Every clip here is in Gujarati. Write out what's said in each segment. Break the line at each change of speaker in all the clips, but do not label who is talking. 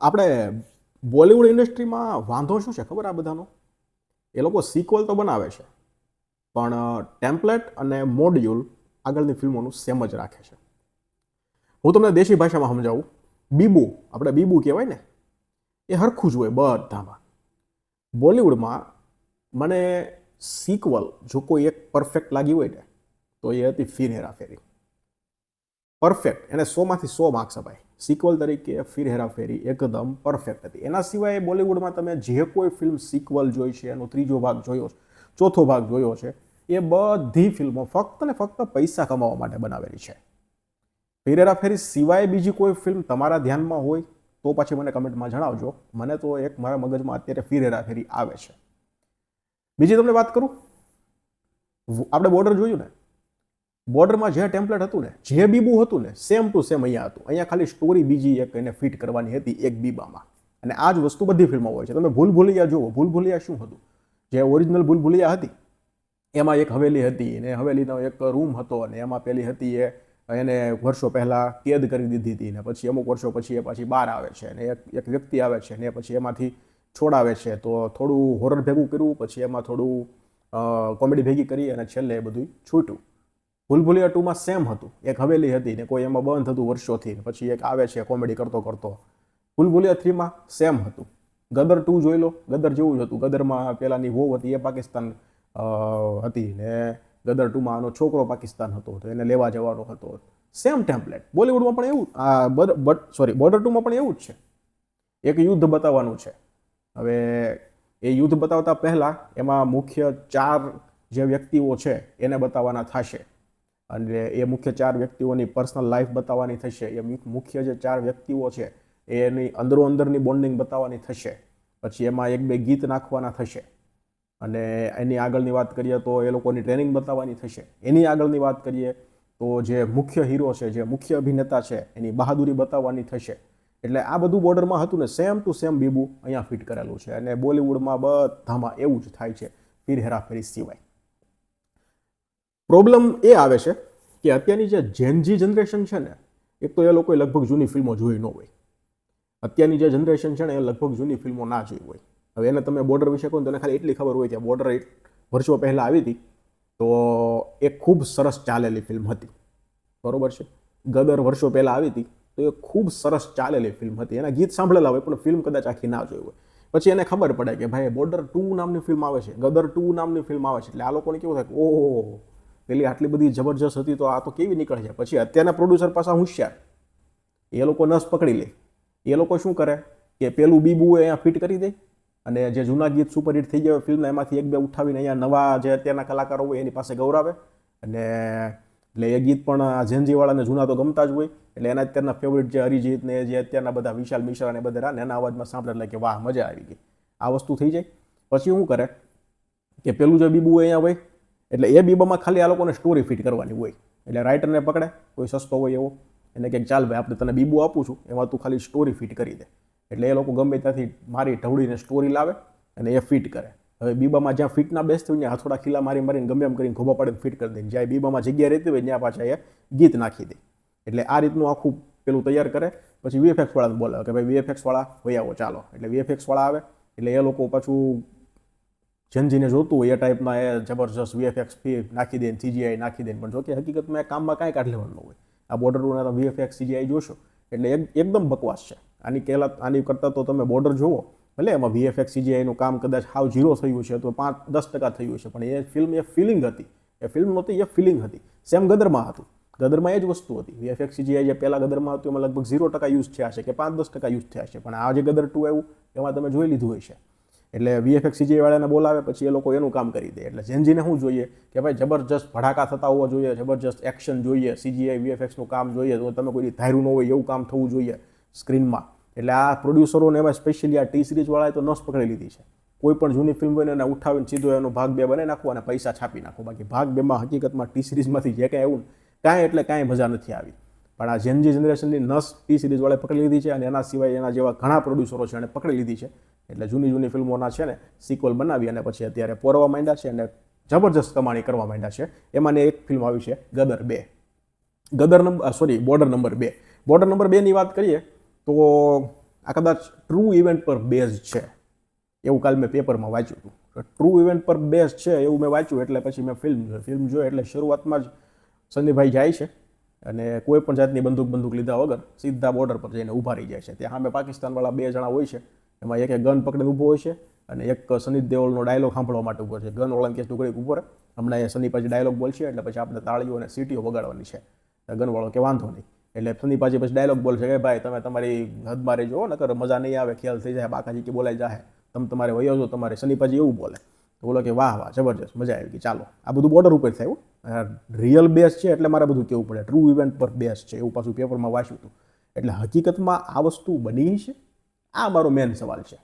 આપણે બોલિવૂડ ઇન્ડસ્ટ્રીમાં વાંધો શું છે ખબર આ બધાનો? એ લોકો સિક્વલ તો બનાવે છે, પણ ટેમ્પલેટ અને મોડ્યુલ આગળની ફિલ્મોનું સેમ જ રાખે છે. હું તમને દેશી ભાષામાં સમજાવું. બીબુ, આપણે બીબુ કહેવાય ને, એ હરખું જ હોય બધામાં. બોલિવૂડમાં મને સિક્વલ જો કોઈ એક પરફેક્ટ લાગી હોય ને, તો એ હતી ફિર હેરા ફેરી. પરફેક્ટ, એને 100માંથી 100 માર્ક્સ અપાય. સિક્વલ તરીકે ફિર હેરા ફેરી એકદમ પરફેક્ટ હતી. એના સિવાય બોલિવૂડમાં તમે જે કોઈ ફિલ્મ સિક્વલ જોઈ છે, એનો ત્રીજો ભાગ જોયો છે, ચોથો ભાગ જોયો છે, એ બધી ફિલ્મો ફક્ત ને ફક્ત પૈસા કમાવા માટે બનાવેલી છે. ફિર હેરા ફેરી સિવાય બીજી કોઈ ફિલ્મ તમારા ધ્યાનમાં હોય તો પછી મને કમેન્ટમાં જણાવજો. મને તો એક મારા મગજમાં અત્યારે ફિર હેરા ફેરી આવે છે. બીજી તમને વાત કરું, આપણે બોર્ડર જોયું ને, બોર્ડરમાં જે ટેમ્પલેટ હતું ને, જે બીબુ હતું ને, સેમ ટુ સેમ અહીંયા હતું. અહીંયા ખાલી સ્ટોરી બીજી એક એને ફિટ કરવાની હતી એક બીબામાં. અને આ જ વસ્તુ બધી ફિલ્મમાં હોય છે. તમે ભૂલ ભૂલૈયા જુઓ. ભૂલ ભૂલૈયા શું હતું? જે ઓરિજિનલ ભૂલ ભૂલૈયા હતી એમાં એક હવેલી હતી ને હવેલીનો એક રૂમ હતો અને એમાં પેલી હતી એને વર્ષો પહેલાં કેદ કરી દીધી હતી ને પછી અમુક વર્ષો પછી એ પાછી બહાર આવે છે ને એક વ્યક્તિ આવે છે ને પછી એમાંથી છોડાવે છે. તો થોડું હોરર ભેગું કર્યું, પછી એમાં થોડું કોમેડી ભેગી કરી અને છેલ્લે એ બધું છૂટ્યું. ભૂલ ભૂલૈયા 2માં સેમ હતું. એક હવેલી હતી ને કોઈ એમાં બંધ હતું વર્ષોથી, પછી એક આવે છે કોમેડી કરતો કરતો. ભૂલ ભૂલૈયા 3માં સેમ હતું. ગદર 2 જોઈ લો, ગદર જેવું જ હતું. ગદરમાં પેલાની વહુ હતી એ પાકિસ્તાન હતી ને ગદર 2માં આનો છોકરો પાકિસ્તાન હતો, તો એને લેવા જવાનો હતો. Same template. બોલિવૂડમાં પણ એવું, બોર્ડર 2માં પણ એવું જ છે. એક યુદ્ધ બતાવવાનું છે. હવે એ યુદ્ધ બતાવતા પહેલા એમાં મુખ્ય 4 જે વ્યક્તિઓ છે એને બતાવવાના થશે અને એ મુખ્ય 4 વ્યક્તિઓની પર્સનલ લાઈફ બતાવવાની થશે. એ મુખ્ય જે 4 વ્યક્તિઓ છે એની અંદરો અંદરની બોન્ડિંગ બતાવવાની થશે. પછી એમાં 1-2 ગીત નાખવાના થશે અને એની આગળની વાત કરીએ તો એ લોકોની ટ્રેનિંગ બતાવવાની થશે. એની આગળની વાત કરીએ તો જે મુખ્ય હીરો છે, જે મુખ્ય અભિનેતા છે, એની બહાદુરી બતાવવાની થશે. એટલે આ બધું બોર્ડરમાં હતું ને, સેમ ટુ સેમ બીબુ અહીંયા ફિટ કરેલું છે. અને બોલિવૂડમાં બધામાં એવું જ થાય છે ફિર હેરા ફેરી સિવાય. પ્રોબ્લેમ એ આવે છે કે અત્યારની જે જેનજી જનરેશન છે ને, એક તો એ લોકોએ લગભગ જૂની ફિલ્મો જોઈ ન હોય. અત્યારની જે જનરેશન છે ને એ લગભગ જૂની ફિલ્મો ના જોઈ હોય. હવે એને તમે બોર્ડર વિશે કહો તો એને ખાલી એટલી ખબર હોય કે બોર્ડર વર્ષો પહેલાં આવી હતી, તો એ ખૂબ સરસ ચાલેલી ફિલ્મ હતી. બરોબર છે. ગદર વર્ષો પહેલાં આવી હતી તો એ ખૂબ સરસ ચાલેલી ફિલ્મ હતી. એના ગીત સાંભળેલા હોય પણ ફિલ્મ કદાચ આખી ના જોઈ હોય. પછી એને ખબર પડે કે ભાઈ બોર્ડર 2 નામની ફિલ્મ આવે છે, ગદર 2 નામની ફિલ્મ આવે છે. એટલે આ લોકોને કેવું થાય કે ઓહો, પેલી આટલી બધી જબરજસ્ત હતી તો આ તો કેવી નીકળે છે. પછી અત્યારના પ્રોડ્યુસર પાછા હોશિયાર, એ લોકો નસ પકડી લે. એ લોકો શું કરે કે પેલું બીબુ અહીંયા ફિટ કરી દે અને જે જૂના ગીત સુપરહિટ થઈ ગયા ફિલ્મના એમાંથી 1-2 ઉઠાવીને અહીંયા નવા જે અત્યારના કલાકારો હોય એની પાસે ગૌરાવે. અને એટલે એ ગીત પણ આ જેનજીવાળાને જૂના તો ગમતા જ હોય. એટલે એના અત્યારના ફેવરિટ જે અરિજીત ને જે અત્યારના બધા વિશાલ મિશ્રા ને બધા એના અવાજમાં સાંભળે એટલે કે વાહ, મજા આવી ગઈ. આ વસ્તુ થઈ જાય. પછી શું કરે કે પેલું જે બીબુ અહીંયા હોય એટલે એ બીબામાં ખાલી આ લોકોને સ્ટોરી ફિટ કરવાની હોય. એટલે રાઇટરને પકડે, કોઈ સસ્તો હોય એવો, એને કંઈક ચાલ ભાઈ આપણે તને બીબુ આપું છું, એમાં તું ખાલી સ્ટોરી ફિટ કરી દે. એટલે એ લોકો ગમે ત્યાંથી મારી ઢવડીને સ્ટોરી લાવે અને એ ફિટ કરે. હવે બીબામાં જ્યાં ફિટ ના બેસતી હોય ત્યાં હથોડા ખીલા મારીને ગમે એમ કરીને ખોબા પાડીને ફિટ કરી દે. જ્યાં બીબામાં જગ્યા રહેતી હોય ત્યાં પાછા એ ગીત નાખી દે. એટલે આ રીતનું આખું પેલું તૈયાર કરે. પછી વીએફએક્સ વાળાને બોલાવે કે ભાઈ વીએફએક્સ વાળા હોય આવો ચાલો. એટલે વીએફએક્સ વાળા આવે એટલે એ લોકો પાછું જેનજીને જોતું હોય એ ટાઈપના એ જબરજસ્ત વીએફએક્સ નાખી દે, સીજીઆઈ નાખી દે. પણ જોકે હકીકતમાં કામમાં કાંઈ કાઢ લેવાનું હોય. આ બોર્ડરના વીએફએક્સ સીજીઆઈ જોશો એટલે એકદમ બકવાસ છે. આની કરતાં તો તમે બોર્ડર જુઓ, ભલે એમાં વીએફએક્સ સીજીઆઈનું કામ કદાચ હાવ 0 થયું છે તો 5-10% થયું છે, પણ એ ફિલ્મ એ ફિલિંગ હતી. એ ફિલ્મ નહોતી, એ ફિલિંગ હતી. સેમ ગદરમાં હતું. ગદરમાં એ જ વસ્તુ હતી. વીએફએક્સ સીજીઆઈ જે પહેલાં ગદરમાં હતું એમાં લગભગ 0% યુઝ થયા છે કે 5-10% યુઝ થયા છે. પણ આ જે ગદર 2 આવ્યું એમાં તમે જોઈ લીધું હોય છે. એટલે વીએફએક્સ સીજીઆઈ વાળાને બોલાવે પછી એ લોકો એનું કામ કરી દે. એટલે જેનજીને શું જોઈએ કે ભાઈ જબરજસ્ત ભડાકા થતા હોવા જોઈએ, જબરજસ્ત એક્શન જોઈએ, સીજીઆઈ વીએફએક્સનું કામ જોઈએ, તો તમે કોઈ ધાર્યું ન હોય એવું કામ થવું જોઈએ સ્ક્રીનમાં. એટલે આ પ્રોડ્યુસરોને એમાં સ્પેશિયલી આ ટી સિરીઝ વાળાએ તો નસ પકડી લીધી છે. કોઈ પણ જૂની ફિલ્મ હોય એને ઉઠાવીને સીધો એનો ભાગ 2 બનાવી નાખો અને પૈસા છાપી નાખો. બાકી ભાગ 2માં હકીકતમાં ટી સિરીઝમાંથી જે કાંઈ આવ્યું કાંઈ એટલે કાંઈ મજા નથી આવી. પણ આ જેનજી જનરેશનની નસ ટી સિરીઝ વાળાએ પકડી લીધી છે અને એના સિવાય એના જેવા ઘણા પ્રોડ્યુસરો છે એને પકડી લીધી છે. એટલે જૂની ફિલ્મોના છે ને સિક્વલ બનાવી અને પછી અત્યારે પોરવા માંડ્યા છે અને જબરજસ્ત કમાણી કરવા માંડ્યા છે. એમાંની એક ફિલ્મ આવી છે Gadar 2. Border number 2. Border number 2ની વાત કરીએ તો આ કદાચ ટ્રુ ઇવેન્ટ પર બેઝ છે એવું કાલ મેં પેપરમાં વાંચ્યું હતું. ટ્રુ ઇવેન્ટ પર બેઝ છે એવું મેં વાંચ્યું એટલે પછી મેં ફિલ્મ જોઈ. એટલે શરૂઆતમાં જ સનીભાઈ જાય છે અને કોઈ પણ જાતની બંદૂક લીધા વગર સીધા બોર્ડર પર જઈને ઊભા રહી જાય છે. ત્યાં સામે પાકિસ્તાનવાળા 2 જણા હોય છે, એમાં એક ગન પકડીને ઊભો હોય છે અને એક સની દેઓલનો ડાયલોગ સાંભળવા માટે ઊભો છે. ગન વાળાને કે તું ઘડીક ઊભો રહે, હમણાં એ સનીપાજી ડાયલોગ બોલશે એટલે પછી આપણે તાળીઓ અને સીટીઓ વગાડવાની છે. ગનવાળો કે વાંધો નહીં. એટલે સનીપાજી પછી ડાયલોગ બોલશે કે ભાઈ તમે તમારી હદમાં રહેજો, નકર મજા નહીં આવે, ખ્યાલ થઈ જાય, બાકાજી કે બોલાઈ જાય, તમે તમારે વયો છો તમારે. સનીપાજી એવું બોલે તો બોલો કે વાહ વાહ જબરજસ્ત, મજા આવી ગઈ, ચાલો. આ બધું બોર્ડર ઉપર થયું, રિયલ બેઝ છે એટલે મારે બધું કહેવું પડે. ટ્રુ ઇવેન્ટ પર બેઝ છે એવું પાછું પેપરમાં વાંચ્યું હતું. એટલે હકીકતમાં આ વસ્તુ બની છે? આ મારો મેન સવાલ છે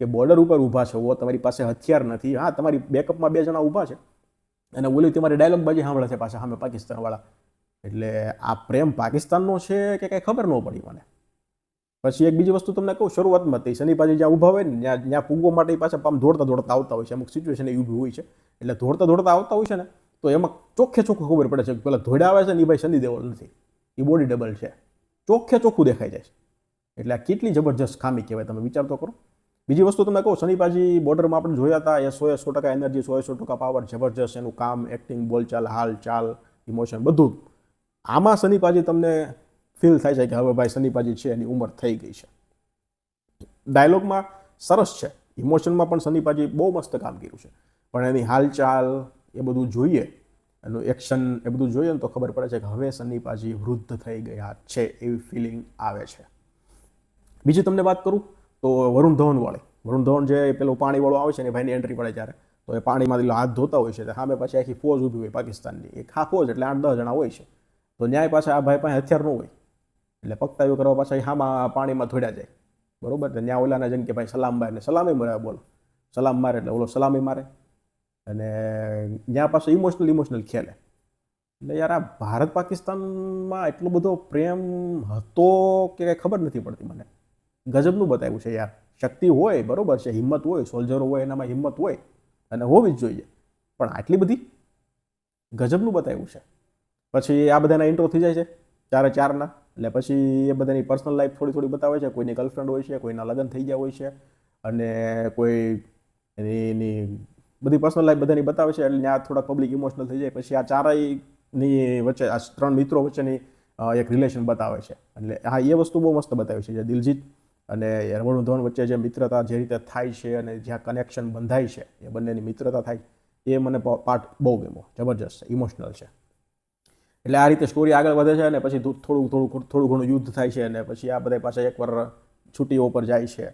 કે બોર્ડર ઉપર ઊભા છો, તમારી પાસે હથિયાર નથી, હા તમારી બેકઅપમાં 2 જણા ઊભા છે અને ઓલી તમારી ડાયલોગ બાજી સાંભળે છે પાછા સામે પાકિસ્તાનવાળા. એટલે આ પ્રેમ પાકિસ્તાનનો છે કે કંઈ ખબર ન પડી મને. પછી એક બીજી વસ્તુ તમને કહું, શરૂઆતમાં તે સનીપાજી જ્યાં ઊભા હોય ને ત્યાં પૂગવા માટે પાછા આમ દોડતા આવતા હોય છે. અમુક સિચ્યુએશન એવી ઊભી હોય છે એટલે દોડતા આવતા હોય છે ને તો એમાં ચોખ્ખું ખબર પડે છે કે પેલા ધોડા આવે છે ને એ ભાઈ સની દેઓલ નથી, એ બોડી ડબલ છે. ચોખ્ખું દેખાઈ જાય છે. એટલે આ કેટલી જબરજસ્ત ખામી કહેવાય, તમે વિચાર તો કરો. બીજી વસ્તુ તમને કહું, સનીપાજી બોર્ડરમાં આપણે જોયા હતા, એ 100% એનર્જી, 100% પાવર, જબરજસ્ત એનું કામ, એક્ટિંગ, બોલચાલ, હાલ ચાલ, ઇમોશન બધું. આમાં સનીપાજી તમને ફીલ થાય છે કે હવે ભાઈ સનીપાજી છે એની ઉંમર થઈ ગઈ છે. ડાયલોગમાં સરસ છે, ઇમોશનમાં પણ સનીપાજી બહુ મસ્ત કામ કર્યું છે, પણ એની હાલચાલ એ બધું જોઈએ, એનું એક્શન એ બધું જોઈએ ને તો ખબર પડે છે કે હવે સનીપાજી વૃદ્ધ થઈ ગયા છે એવી ફિલિંગ આવે છે. બીજી તમને વાત કરું તો વરુણ ધવન જે પેલું પાણીવાળો આવે છે ને ભાઈની એન્ટ્રી પડે ત્યારે, તો એ પાણીમાં હાથ ધોતા હોય છે, સામે પાછી આખી ફોજ ઊભી હોય પાકિસ્તાનની. એક હા ફોજ એટલે 8-10 જણા હોય છે, તો ન્યાય પાછા આ ભાઈ પાસે હથિયાર ન હોય એટલે પગતાયું કરવા પાછા હામાં પાણીમાં ધોડ્યા જાય, બરોબર. તો ત્યાં ઓલાને જેમ કે ભાઈ સલામ મારે, સલામી મારે, બોલો સલામ મારે એટલે ઓલો સલામી મારે, અને ત્યાં પાછું ઇમોશનલ ખેલે. એટલે યાર આ ભારત પાકિસ્તાનમાં એટલો બધો પ્રેમ હતો કે કંઈ ખબર નથી પડતી મને. ગજબનું બતાવ્યું છે યાર. શક્તિ હોય બરોબર છે, હિંમત હોય, સોલ્જરો હોય એનામાં હિંમત હોય અને હોવી જ જોઈએ, પણ આટલી બધી ગજબનું બતાવ્યું છે. પછી આ બધાના ઇન્ટ્રો થઈ જાય છે 4-4ના, એટલે પછી એ બધાની પર્સનલ લાઈફ થોડી બતાવે છે. કોઈની ગર્લફ્રેન્ડ હોય છે, કોઈના લગ્ન થઈ ગયા હોય છે, અને કોઈ એની બધી પર્સનલ લાઈફ બધાની બતાવે છે. એટલે ત્યાં થોડા પબ્લિક ઇમોશનલ થઈ જાય. પછી આ ચારેયની વચ્ચે આ 3 મિત્રો વચ્ચેની એક રિલેશન બતાવે છે. એટલે હા એ વસ્તુ બહુ મસ્ત બતાવી છે, જે દિલજીત અને વરુણ ધવન વચ્ચે જે મિત્રતા જે રીતે થાય છે અને જ્યાં કનેક્શન બંધાય છે, એ બંનેની મિત્રતા થાય, એ મને પાર્ટ બહુ ગમ્યો, જબરજસ્ત છે, ઇમોશનલ છે. એટલે આ રીતે સ્ટોરી આગળ વધે છે અને પછી થોડું ઘણું યુદ્ધ થાય છે અને પછી આ બધા પાછા એકવાર છુટ્ટીઓ પર જાય છે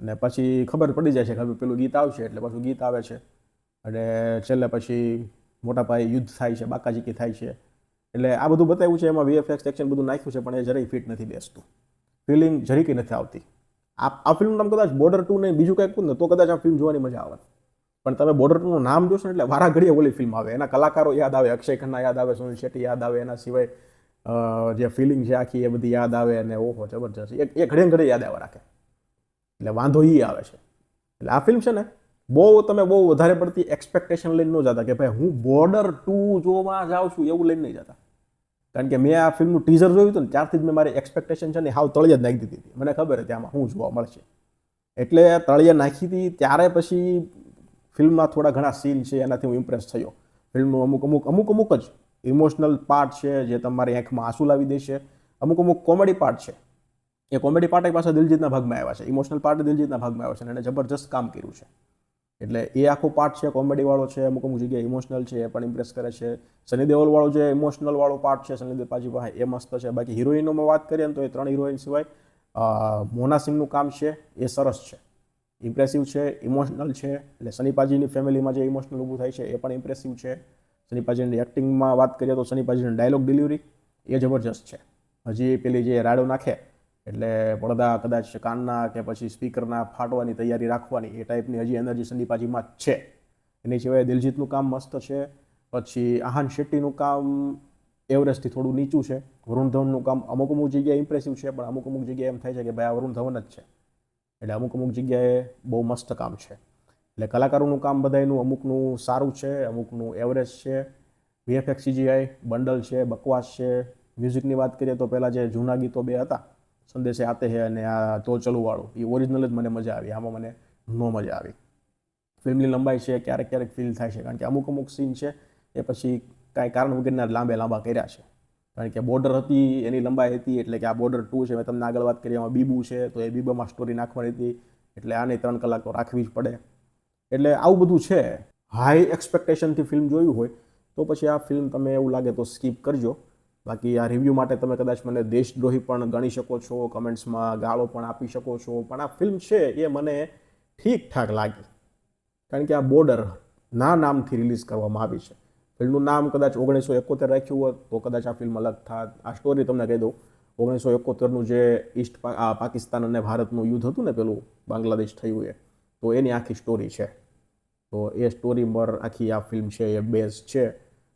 અને પછી ખબર પડી જાય છે કે હવે પેલું ગીત આવશે એટલે પાછું ગીત આવે છે અને છેલ્લે પછી મોટા પાયે યુદ્ધ થાય છે, બાકાજીકી થાય છે. એટલે આ બધું બતાવ્યું છે. એમાં VFX એક્શન બધું નાખ્યું છે, પણ એ જરાય ફિટ નથી બેસતું, ફિલિંગ જરીકે નથી આવતી. આ ફિલ્મનું નામ કદાચ બોર્ડર 2 ને બીજું કંઈક ને તો કદાચ આ ફિલ્મ જોવાની મજા આવે, પણ તમે બોર્ડર 2 નું નામ જોશો ને એટલે વારા ઘડીએ ઓલી ફિલ્મ આવે, એના કલાકારો યાદ આવે, અક્ષય ખન્ના યાદ આવે, સુનિલ શેટ્ટી યાદ આવે, એના સિવાય જે ફિલિંગ છે આખી એ બધી યાદ આવે, અને ઓહો જબરજસ્ત, એ ઘડીએ યાદ આવે રાખે. એટલે વાંધો ઈ આવે છે. એટલે આ ફિલ્મ છે ને બહુ વધારે પડતી એક્સપેક્ટેશન લઈને ન જતા કે ભાઈ હું બોર્ડર 2 જોવા જાઉં છું એવું લઈને નહીં જતા. કારણ કે મેં આ ફિલ્મનું ટીઝર જોયું હતું ને ત્યારથી જ મેં મારી એક્સપેક્ટેશન છે ને હાવ તળિયે જ નાખી દીધી હતી. મને ખબર હતી આમાં શું જોવા મળશે, એટલે તળિયે નાખી હતી. ત્યારે પછી ફિલ્મમાં થોડા ઘણા સીન છે એનાથી હું ઇમ્પ્રેસ થયો. ફિલ્મનું અમુક જ ઇમોશનલ પાર્ટ છે જે તમારી આંખમાં આંસુ લાવી દેશે. અમુક કોમેડી પાર્ટ છે, એ કોમેડી પાર્ટ પાછા દિલજીતના ભાગમાં આવ્યા છે, ઇમોશનલ પાર્ટ દિલજીતના ભાગમાં આવ્યા છે અને એને જબરજસ્ત કામ કર્યું છે. એટલે એ આખો પાર્ટ છે કોમેડીવાળો છે, અમુક જગ્યાએ ઇમોશનલ છે, એ પણ ઇમ્પ્રેસ કરે છે. સની દેઓલવાળો જે ઇમોશનલ વાળો પાર્ટ છે સની દેપાજી પાસે, એ મસ્ત છે. બાકી હિરોઈનોમાં વાત કરીએ ને તો એ 3 હિરોઈન સિવાય મોના સિંહનું કામ છે એ સરસ છે, ઇમ્પ્રેસિવ છે, ઇમોશનલ છે. એટલે સનીપાજીની ફેમિલીમાં જે ઇમોશનલ ઊભું થાય છે એ પણ ઇમ્પ્રેસિવ છે. સનીપાજીની એક્ટિંગમાં વાત કરીએ તો સનીપાજીની ડાયલોગ ડિલિવરી એ જબરજસ્ત છે. હજી પેલી જે રાડો નાખે એટલે પડદા કદાચ કાનના કે પછી સ્પીકરના ફાટવાની તૈયારી રાખવાની, એ ટાઈપની હજી એનર્જી સનીપાજીમાં છે. એની સિવાય દિલજીતનું કામ મસ્ત છે. પછી આહાન શેટ્ટીનું કામ એવરેસ્ટથી થોડું નીચું છે. વરુણ ધવનનું કામ અમુક જગ્યાએ ઇમ્પ્રેસિવ છે, પણ અમુક જગ્યાએ એમ થાય છે કે ભાઈ આ વરુણ ધવન જ છે. એટલે અમુક જગ્યાએ બહુ મસ્ત કામ છે. એટલે કલાકારોનું કામ બધાયનું અમુકનું સારું છે, અમુકનું એવરેજ છે. VFX CGI બંડલ છે, બકવાસ છે. મ્યુઝિકની વાત કરીએ તો પહેલાં જે જૂના ગીતો 2 હતા સંદેશે આતે હે અને આ તો ચલુવાળું એ ઓરિજિનલ જ મને મજા આવી, આમાં મને ન મજા આવી. ફિલ્મની લંબાઈ છે ક્યારેક ક્યારેક ફીલ થાય છે, કારણ કે અમુક સીન છે એ પછી કાંઈ કારણ વગરના લાંબા કર્યા છે. કારણ કે બોર્ડર હતી એની લંબાઈ હતી, એટલે કે આ બોર્ડર 2 છે, મેં તમને આગળ વાત કરી, એમાં બીબુ છે તો એ બીબામાં સ્ટોરી નાખવાની હતી, એટલે આને 3 કલાક તો રાખવી જ પડે. એટલે આવું બધું છે. હાઈ એક્સપેક્ટેશનથી ફિલ્મ જોયું હોય તો પછી આ ફિલ્મ તમે એવું લાગે તો સ્કીપ કરજો. બાકી આ રિવ્યૂ માટે તમે કદાચ મને દેશદ્રોહી પણ ગણી શકો છો, કમેન્ટ્સમાં ગાળો પણ આપી શકો છો, પણ આ ફિલ્મ છે એ મને ઠીકઠાક લાગી. કારણ કે આ બોર્ડર નામથી રિલીઝ કરવામાં આવી છે. ફિલ્મનું નામ કદાચ 1971 રાખ્યું હોત તો કદાચ આ ફિલ્મ અલગ થાત. આ સ્ટોરી તમને કહી દઉં, 1971નું જે પાકિસ્તાન અને ભારતનું યુદ્ધ હતું ને, પેલું બાંગ્લાદેશ થયું તો એની આખી સ્ટોરી છે. તો એ સ્ટોરી પર આખી આ ફિલ્મ છે એ બેઝ છે.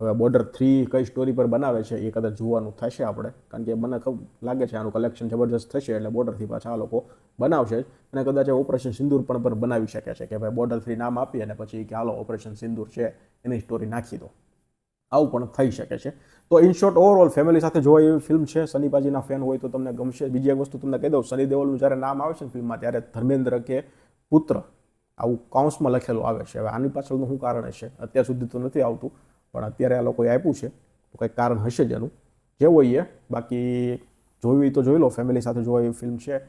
હવે બોર્ડર 3 કઈ સ્ટોરી પર બનાવે છે એ કદાચ જોવાનું થશે આપણે, કારણ કે મને લાગે છે આનું કલેક્શન જબરજસ્ત થશે, એટલે બોર્ડર 3 પાછા આ લોકો બનાવશે જ. અને કદાચ ઓપરેશન સિંદૂર પર બનાવી શકે છે કે ભાઈ બોર્ડર 3 નામ આપી અને પછી કે હાલો ઓપરેશન સિંદૂર છે એની સ્ટોરી નાખી દો, આવું પણ થઈ શકે છે. તો ઇન શોર્ટ ઓવરઓલ ફેમિલી સાથે જોવા એવી ફિલ્મ છે. સની પાજીના ફેન હોય તો તમને ગમશે. બીજી એક વસ્તુ તમને કહી દઉં, સની દેઓલનું જ્યારે નામ આવે છે ને ફિલ્મમાં, ત્યારે ધર્મેન્દ્ર કે પુત્ર આવું કાઉન્સમાં લખેલું આવે છે. હવે આની પાછળનું શું કારણ હશે અત્યાર સુધી તો નથી આવતું, પણ અત્યારે આ લોકોએ આપ્યું છે તો કંઈક કારણ હશે જ એનું, જે હોય એ. બાકી જોવી તો જોઈ લો, ફેમિલી સાથે જોવા એવી ફિલ્મ છે.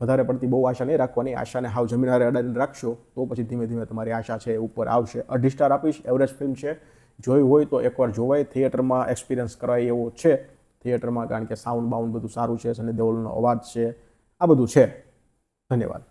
વધારે પડતી બહુ આશા નહીં રાખવાની. આશાને હાવ જમીનારે અડાડીને રાખશો તો પછી ધીમે ધીમે તમારી આશા છે એ ઉપર આવશે. 2.5 સ્ટાર આપીશ. એવરેજ ફિલ્મ છે. જોઈ હોય તો એકવાર જોવાય. થિયેટરમાં એક્સપિરિયન્સ કરાય એવો છે થિયેટરમાં, કારણ કે સાઉન્ડ બાઉન્ડ બધું સારું છે, સની દેઓલનો અવાજ છે, આ બધું છે. ધન્યવાદ.